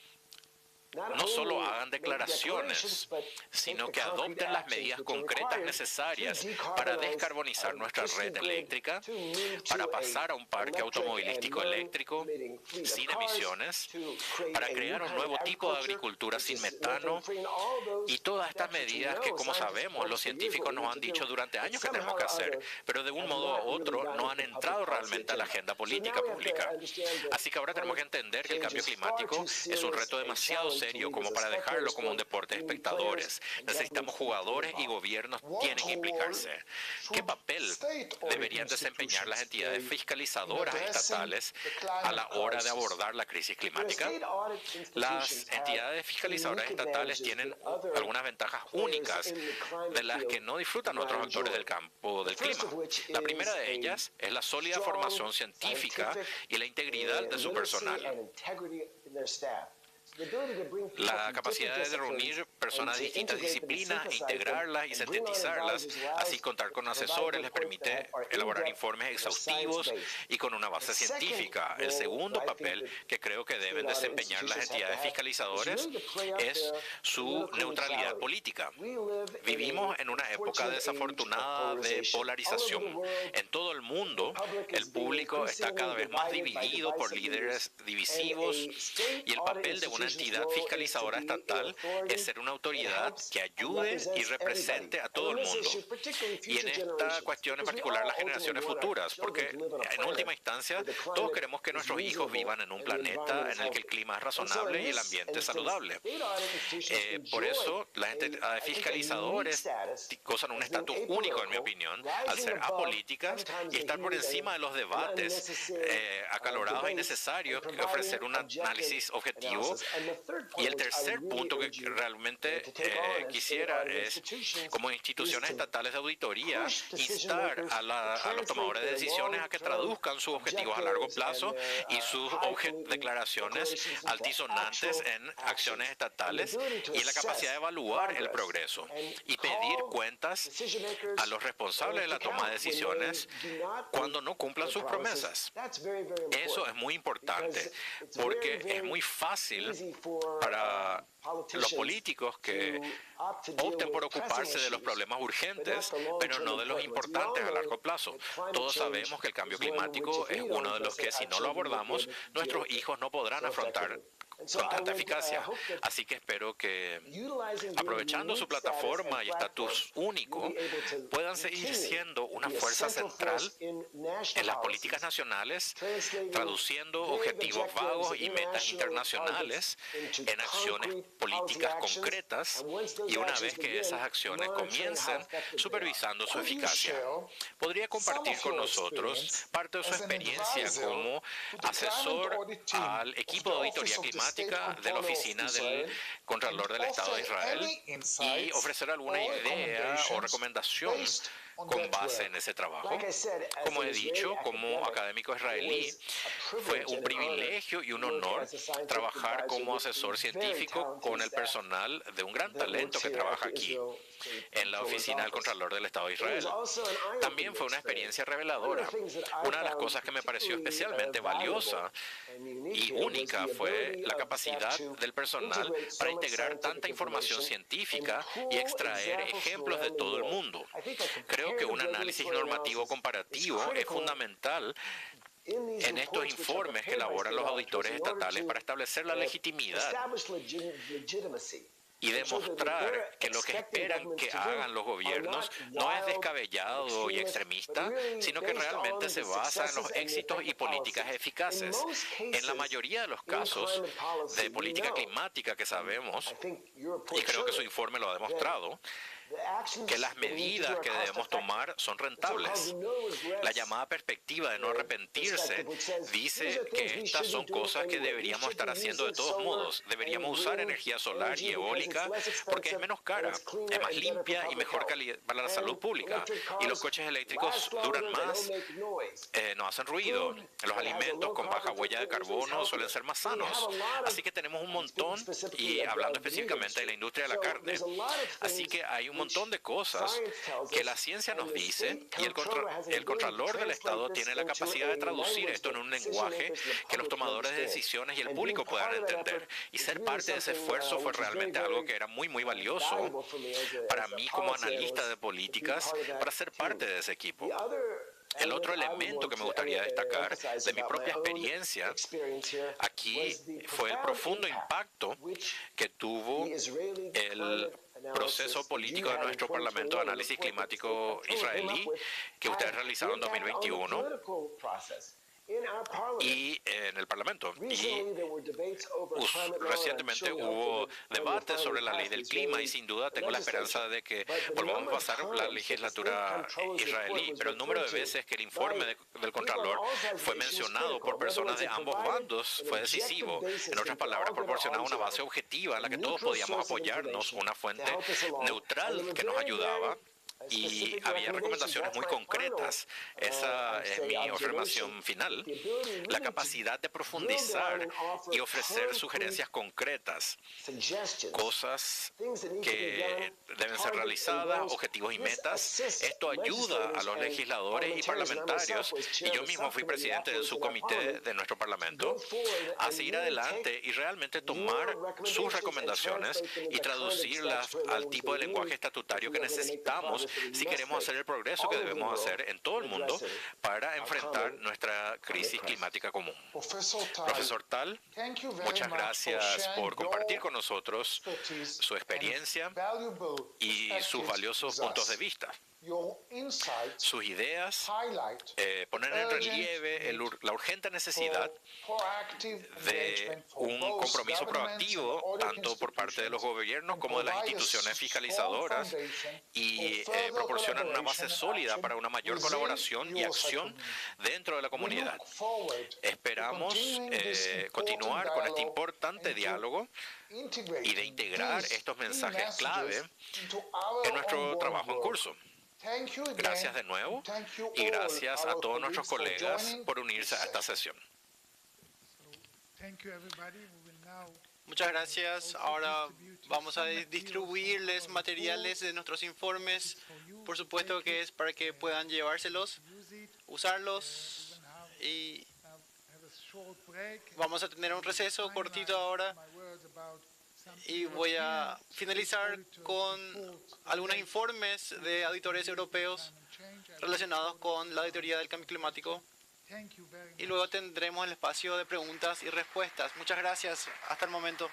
no solo hagan declaraciones, sino que adopten las medidas concretas necesarias para descarbonizar nuestra red eléctrica, para pasar a un parque automovilístico eléctrico sin emisiones, para crear un nuevo tipo de agricultura sin metano y todas estas medidas que, como sabemos, los científicos nos han dicho durante años que tenemos que hacer, pero de un modo u otro no han entrado realmente a la agenda política pública. Así que ahora tenemos que entender que el cambio climático es un reto demasiado serio como para dejarlo como un deporte de espectadores. Necesitamos jugadores y gobiernos tienen que implicarse. ¿Qué papel deberían desempeñar las entidades fiscalizadoras estatales a la hora de abordar la crisis climática? Las entidades fiscalizadoras estatales tienen algunas ventajas únicas de las que no disfrutan otros actores del campo del clima. La primera de ellas es la sólida formación científica y la integridad de su personal. La capacidad de reunir personas de distintas disciplinas, e integrarlas y sintetizarlas, así contar con asesores, les permite elaborar informes exhaustivos y con una base científica. El segundo papel que creo que deben desempeñar las entidades fiscalizadoras es su neutralidad política. Vivimos en una época desafortunada de polarización. En todo el mundo, el público está cada vez más dividido por líderes divisivos y el papel de una entidad fiscalizadora estatal es ser una autoridad que ayude y represente a todo el mundo. Y en esta cuestión en particular las generaciones futuras, porque en última instancia todos queremos que nuestros hijos vivan en un planeta en el que el clima es razonable y el ambiente es saludable. Por eso las entidades fiscalizadoras gozan un estatus único, en mi opinión, al ser apolíticas y estar por encima de los debates acalorados y necesarios, ofrecer un análisis objetivo. Y el tercer punto que realmente quisiera es, como instituciones estatales de auditoría, instar a los tomadores de decisiones a que traduzcan sus objetivos a largo plazo y sus declaraciones altisonantes en acciones estatales y la capacidad de evaluar el progreso y pedir cuentas a los responsables de la toma de decisiones cuando no cumplan sus promesas. Eso es muy importante porque es muy fácil para los políticos que opten por ocuparse de los problemas urgentes, pero no de los importantes a largo plazo. Todos sabemos que el cambio climático es uno de los que, si no lo abordamos, nuestros hijos no podrán afrontar con tanta eficacia. Así que espero que, aprovechando su plataforma y estatus único, puedan seguir siendo una fuerza central en las políticas nacionales, traduciendo objetivos vagos y metas internacionales en acciones políticas concretas, y una vez que esas acciones comiencen, supervisando su eficacia. ¿Podría compartir con nosotros parte de su experiencia como asesor al equipo de auditoría climática de la Oficina del Contralor del Estado de Israel y ofrecer alguna idea o recomendación con base en ese trabajo? Como he dicho, como académico israelí, fue un privilegio y un honor trabajar como asesor científico con el personal de un gran talento que trabaja aquí, en la Oficina del Contralor del Estado de Israel. También fue una experiencia reveladora. Una de las cosas que me pareció especialmente valiosa y única fue la capacidad del personal para integrar tanta información científica y extraer ejemplos de todo el mundo. Creo que un análisis normativo comparativo es fundamental en estos informes que elaboran los auditores estatales para establecer la legitimidad y demostrar que lo que esperan que hagan los gobiernos no es descabellado y extremista, sino que realmente se basa en los éxitos y políticas eficaces. En la mayoría de los casos de política climática que sabemos, y creo que su informe lo ha demostrado, que las medidas que debemos tomar son rentables. La llamada perspectiva de no arrepentirse dice que estas son cosas que deberíamos estar haciendo de todos modos. Deberíamos usar energía solar y eólica porque es menos cara, es más limpia y mejor calidad para la salud pública. Y los coches eléctricos duran más, no hacen ruido. Los alimentos con baja huella de carbono suelen ser más sanos. Así que tenemos un montón, y hablando específicamente de la industria de la carne, así que hay un montón de cosas que la ciencia nos dice y el Contralor del Estado tiene la capacidad de traducir esto en un lenguaje que los tomadores de decisiones y el público puedan entender. Y ser parte de ese esfuerzo fue realmente algo que era muy, muy valioso para mí como analista de políticas, para ser parte de ese equipo. El otro elemento que me gustaría destacar de mi propia experiencia aquí fue el profundo impacto que tuvo el proceso político de nuestro Parlamento de Análisis Climático israelí que ustedes realizaron en 2021 y en el Parlamento. Y recientemente hubo debates sobre la ley del clima y sin duda tengo la esperanza de que volvamos a pasar la legislatura israelí. Pero el número de veces que el informe del Contralor fue mencionado por personas de ambos bandos fue decisivo. En otras palabras, proporcionaba una base objetiva en la que todos podíamos apoyarnos, una fuente neutral que nos ayudaba. Y había recomendaciones muy concretas. Esa es mi afirmación final. La capacidad de profundizar y ofrecer sugerencias concretas, cosas que deben ser realizadas, objetivos y metas. Esto ayuda a los legisladores y parlamentarios, y yo mismo fui presidente del subcomité de nuestro Parlamento, a seguir adelante y realmente tomar sus recomendaciones y traducirlas al tipo de lenguaje estatutario que necesitamos si queremos hacer el progreso que debemos hacer en todo el mundo para enfrentar nuestra crisis climática común. Profesor Tal, muchas gracias por compartir con nosotros su experiencia y sus valiosos puntos de vista. Sus ideas ponen en relieve la urgente necesidad de un compromiso proactivo tanto por parte de los gobiernos como de las instituciones fiscalizadoras y proporcionan una base sólida para una mayor colaboración y acción dentro de la comunidad. Esperamos continuar con este importante diálogo y de integrar estos mensajes clave en nuestro trabajo en curso. Gracias de nuevo y gracias a todos nuestros colegas por unirse a esta sesión. Muchas gracias. Ahora vamos a distribuirles materiales de nuestros informes. Por supuesto que es para que puedan llevárselos, usarlos, y vamos a tener un receso cortito ahora. Y voy a finalizar con algunos informes de auditores europeos relacionados con la auditoría del cambio climático. Y luego tendremos el espacio de preguntas y respuestas. Muchas gracias. Hasta el momento.